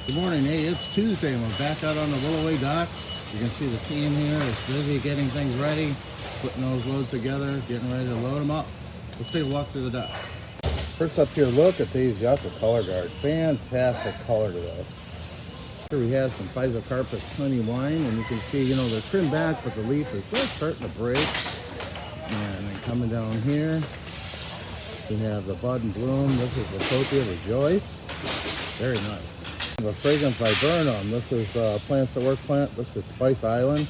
Good morning. Hey, it's Tuesday and we're back out on the Willoway dock. You can see the team here is busy getting things ready, putting those loads together, getting ready to load them up. Let's take a walk through the dock. First up here, look at these Yucca color guard. Fantastic color to those. Here we have some Physocarpus honey wine, and you can see, they're trimmed back, but the leaf is just starting to break. And then coming down here, we have the bud and bloom. This is the Cotia Rejoice. Very nice. The fragrant viburnum. This is Plants that Work plant. This is Spice Island.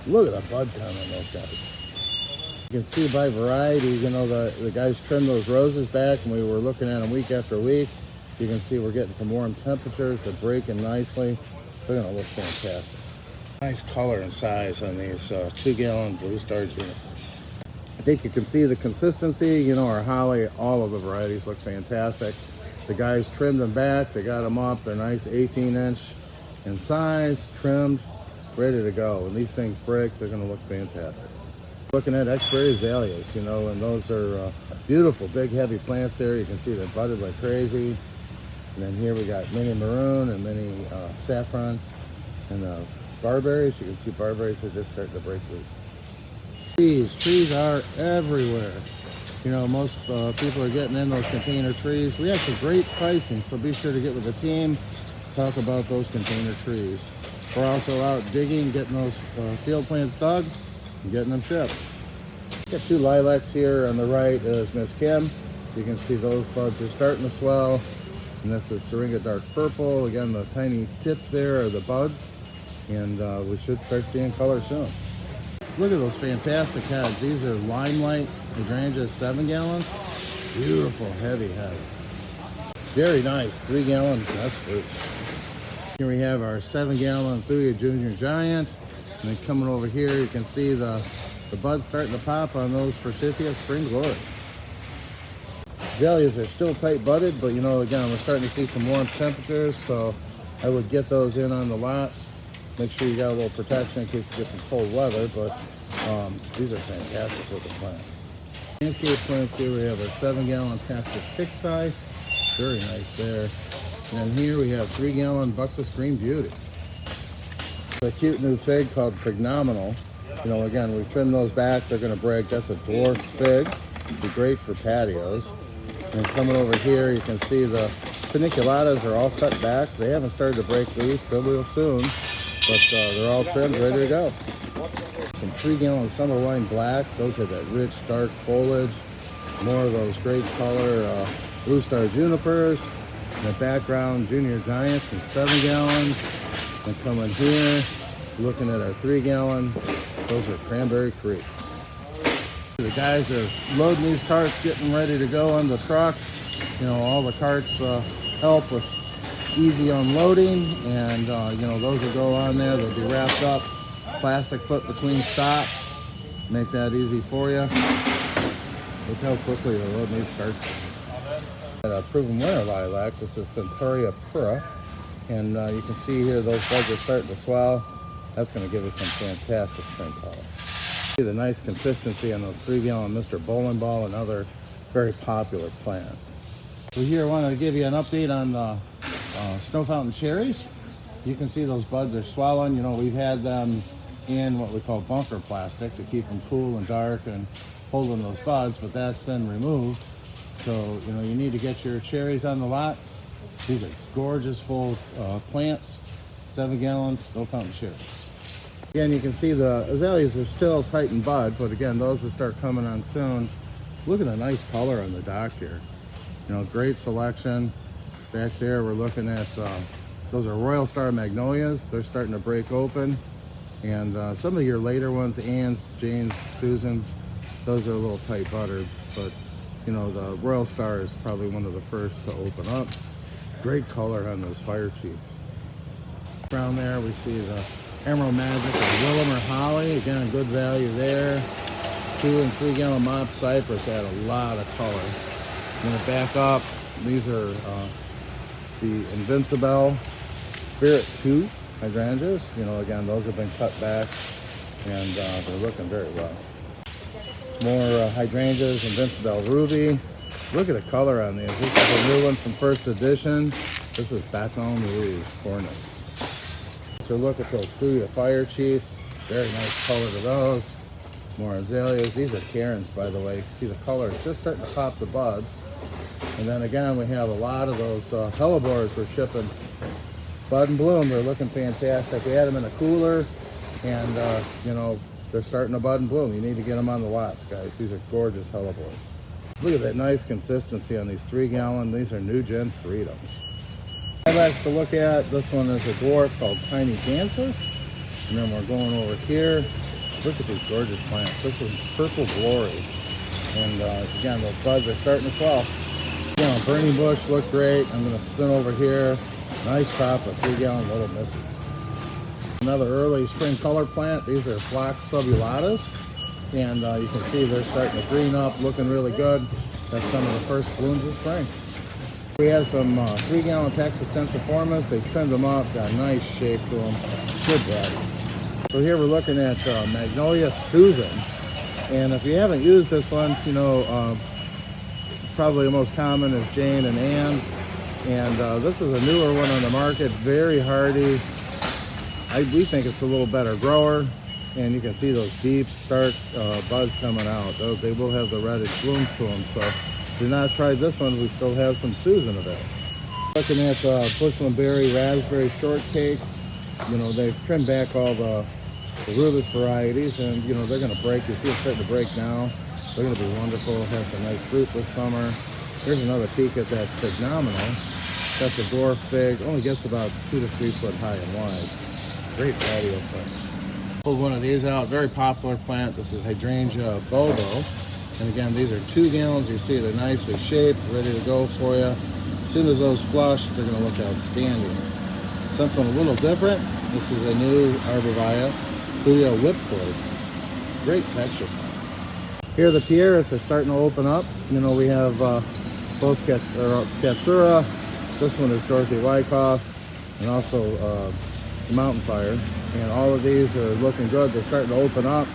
Look at the bud count on those guys. You can see by variety, the guys trimmed those roses back and we were looking at them week after week. You can see we're getting some warm temperatures. They're breaking nicely. They're going to look fantastic. Nice color and size on these 2-gallon Blue Star Juniper. I think you can see the consistency. Our holly, all of the varieties look fantastic. The guys trimmed them back, they got them up, they're nice 18-inch in size, trimmed, ready to go. When these things break, they're gonna look fantastic. Looking at X-ray azaleas, and those are beautiful, big, heavy plants there. You can see they're budded like crazy. And then here we got mini maroon and mini saffron. And the barberries, you can see barberries are just starting to break loose. Trees are everywhere. Most people are getting in those container trees. We have some great pricing, so be sure to get with the team, talk about those container trees. We're also out digging, getting those field plants dug, and getting them shipped. Got 2 lilacs here. On the right is Miss Kim. You can see those buds are starting to swell. And this is Syringa Dark Purple. Again, the tiny tips there are the buds. And we should start seeing color soon. Look at those fantastic heads. These are Limelight hydrangeas, 7 gallons. Beautiful, heavy heads. Very nice, 3-gallon best fruit. Here we have our 7-gallon Thuya Junior Giant. And then coming over here, you can see the buds starting to pop on those Forsythia Spring Glory. Azaleas are still tight budded, but again, we're starting to see some warm temperatures, so I would get those in on the lots. Make sure you got a little protection in case you get some cold weather, but these are fantastic with the plant. Landscape plants here, we have our 7-gallon Cactus Fixi. Very nice there. And then here we have 3-gallon Buxus Green Beauty. A cute new fig called Phenomenal. Again, we trimmed those back. They're going to break. That's a dwarf fig. Be great for patios. And coming over here, you can see the paniculatas are all cut back. They haven't started to break leaf. They will soon. But they're all trimmed, ready to go. Some 3-gallon Summer Wine Black. Those have that rich, dark foliage. More of those great color Blue Star Junipers. In the background, Junior Giants in 7 gallons. And coming here, looking at our 3-gallon, those are Cranberry Creeks. The guys are loading these carts, getting ready to go on the truck. All the carts help with easy unloading, and those will go on there. They'll be wrapped up, plastic put between stops, make that easy for you. Look how quickly they're loading these carts. A proven winter lilac. This is Centauria pura, and you can see here those buds are starting to swell. That's going to give us some fantastic spring color. See the nice consistency on those 3-gallon Mr. Bowling Ball, another very popular plant. So here I wanted to give you an update on the Snow Fountain cherries. You can see those buds are swelling. We've had them in what we call bunker plastic to keep them cool and dark and holding those buds, but that's been removed. So you need to get your cherries on the lot. These are gorgeous full plants, 7 gallons Snow Fountain cherries. Again, you can see the azaleas are still tight in bud, but again, those will start coming on soon. Look at the nice color on the dock here. Great selection. Back there, we're looking at, those are Royal Star Magnolias. They're starting to break open. And some of your later ones, Anne's, Jane's, Susan, those are a little tight buttered. But, the Royal Star is probably one of the first to open up. Great color on those Fire Chief. Around there, we see the Emerald Magic and Willimer Holly. Again, good value there. 2- and 3-gallon Mop Cypress add a lot of color. I'm going to back up. These are the Invincible Spirit 2 hydrangeas. Again, those have been cut back and they're looking very well. More hydrangeas, Invincible Ruby. Look at the color on these. This is a new one from first edition. This is Baton Rouge Cornet. So look at those Studio Fire Chiefs. Very nice color to those. More azaleas. These are Karens, by the way. You can see the color is just starting to pop the buds. And then again, we have a lot of those hellebores we're shipping. Bud and bloom, they're looking fantastic. We had them in a cooler, and you know, they're starting to bud and bloom. You need to get them on the lots, guys. These are gorgeous hellebores. Look at that nice consistency on these 3-gallon. These are new gen Freedoms. I like to look at, this one is a dwarf called Tiny Dancer. And then we're going over here. Look at these gorgeous plants. This one's Purple Glory. And again, those buds are starting to swell. You know, burning bush look great. I'm going to spin over here. Nice crop of 3-gallon Little Misses. Another early spring color plant. These are Phlox subulatas. And you can see they're starting to green up, looking really good. That's some of the first blooms of spring. We have some 3-gallon Texas Tensiformis. They trimmed them up, got a nice shape to them. Good value. So here we're looking at Magnolia Susan. And if you haven't used this one, you know, probably the most common is Jane and Ann's. And this is a newer one on the market, very hardy. We think it's a little better grower. And you can see those deep, stark buds coming out. They will have the reddish blooms to them. So if you've not tried this one, we still have some Susan available. Looking at Bushland Berry Raspberry Shortcake. You know, they've trimmed back all the rubus varieties, and you know, they're going to break. You see it's starting to break now. They're going to be wonderful. Have some nice fruit this summer. Here's another peek at that phenomenal. That's a dwarf fig. Only gets about 2 to 3 foot high and wide. Great patio plant. Pulled one of these out. Very popular plant. This is Hydrangea Bobo. And again, these are 2 gallons. You see they're nicely shaped, ready to go for you. As soon as those flush, they're going to look outstanding. Something a little different. This is a new arborvitae, Julio Whipcord. Great texture. Here the Pieris are starting to open up. You know, we have both Katsura. This one is Dorothy Wyckoff, and also Mountain Fire. And all of these are looking good. They're starting to open up.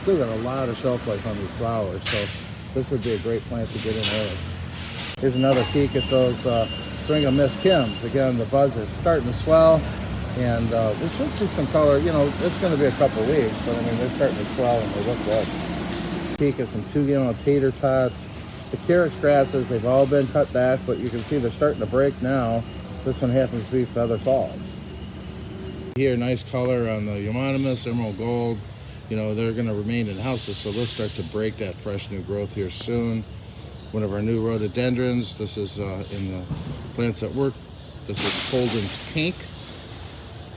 Still got a lot of shelf life on these flowers, so this would be a great plant to get in early. Here's another peek at those Swing of Miss Kims. Again, the buds are starting to swell, and we should see some color. You know, it's going to be a couple weeks, but I mean, they're starting to swell and they look good. Peek at some 2-gallon tater tots. The Carex grasses, they've all been cut back, but you can see they're starting to break now. This one happens to be Feather Falls. Here, nice color on the Euonymus, Emerald Gold. You know, they're going to remain in houses, so they'll start to break that fresh new growth here soon. One of our new rhododendrons. This is in the plants at work. This is Holden's Pink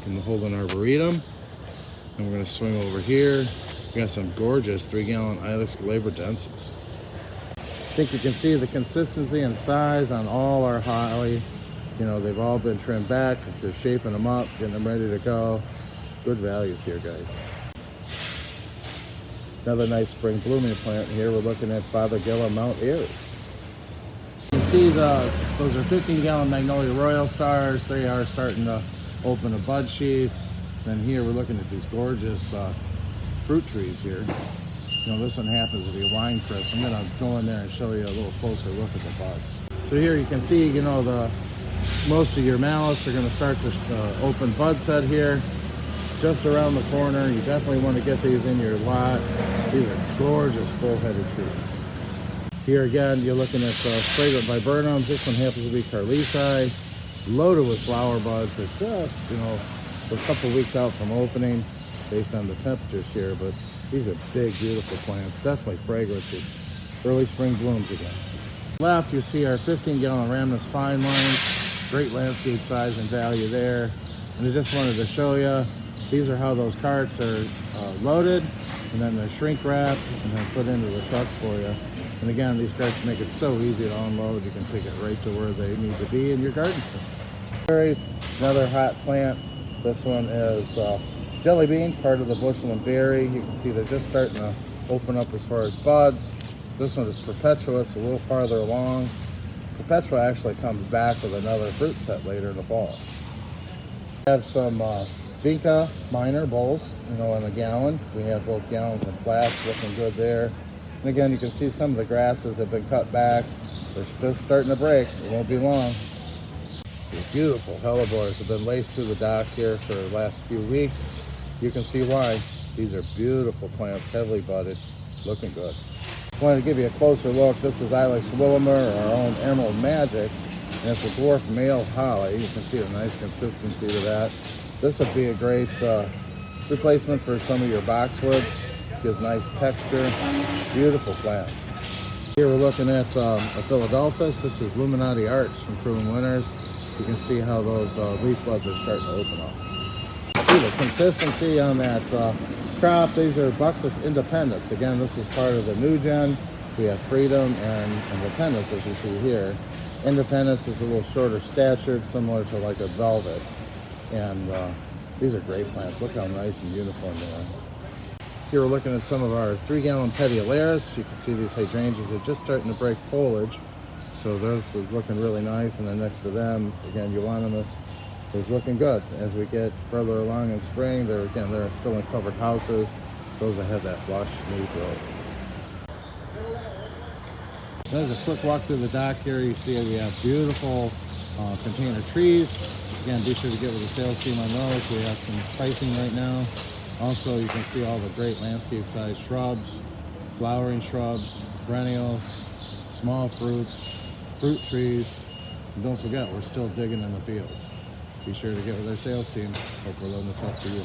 in the Holden Arboretum. And we're going to swing over here. We got some gorgeous 3-gallon Ilex glabrodensis. I think you can see the consistency and size on all our holly. You know, they've all been trimmed back. They're shaping them up, getting them ready to go. Good values here, guys. Another nice spring blooming plant here. We're looking at Fothergilla Mount Airy. You can see those are 15-gallon Magnolia Royal Stars. They are starting to open a bud sheath. Then here we're looking at these gorgeous fruit trees here. You know, this one happens to be a wine crest. I'm going to go in there and show you a little closer look at the buds. So here you can see, you know, most of your malice are going to start to open bud set here. Just around the corner. You definitely want to get these in your lot. These are gorgeous full-headed trees. Here again, you're looking at fragrant viburnums. This one happens to be Carlisi, loaded with flower buds. It's just, you know, we're a couple weeks out from opening based on the temperatures here, but these are big, beautiful plants. Definitely fragrances. Early spring blooms again. Left, you see our 15-gallon Rhamnus fine line. Great landscape size and value there. And I just wanted to show you, these are how those carts are loaded, and then they're shrink wrapped and then put into the truck for you. And again, these carts make it so easy to unload. You can take it right to where they need to be in your garden center. Berries, another hot plant. This one is Jelly Bean, part of the Bushland Berry. You can see they're just starting to open up as far as buds. This one is Perpetua, it's a little farther along. Perpetua actually comes back with another fruit set later in the fall. We have some Vinca minor bowls, you know, in a gallon. We have both gallons and flats, looking good there. And again, you can see some of the grasses have been cut back. They're just starting to break. It won't be long. These beautiful hellebores have been laced through the dock here for the last few weeks. You can see why. These are beautiful plants, heavily budded, looking good. Wanted to give you a closer look. This is Ilex Willimer, our own Emerald Magic, and it's a dwarf male holly. You can see a nice consistency to that. This would be a great replacement for some of your boxwoods. Gives nice texture, beautiful plants. Here we're looking at a Philadelphus. This is Illuminati Arch from Proven Winners. You can see how those leaf buds are starting to open up. See the consistency on that crop. These are Buxus Independence. Again, this is part of the new gen. We have Freedom and Independence, as you see here. Independence is a little shorter statured, similar to like a velvet. And these are great plants. Look how nice and uniform they are. Here we're looking at some of our 3-gallon petiolaris. You can see these hydrangeas are just starting to break foliage. So those are looking really nice. And then next to them, again, Euonymus is looking good. As we get further along in spring, they're still in covered houses. Those that have that lush new growth. There's a quick walk through the dock here. You see we have beautiful container trees. Again, be sure to get with the sales team on those. We have some pricing right now. Also, you can see all the great landscape-sized shrubs, flowering shrubs, perennials, small fruits, fruit trees. And don't forget, we're still digging in the fields. Be sure to get with our sales team. Hope we're loading the truck for you.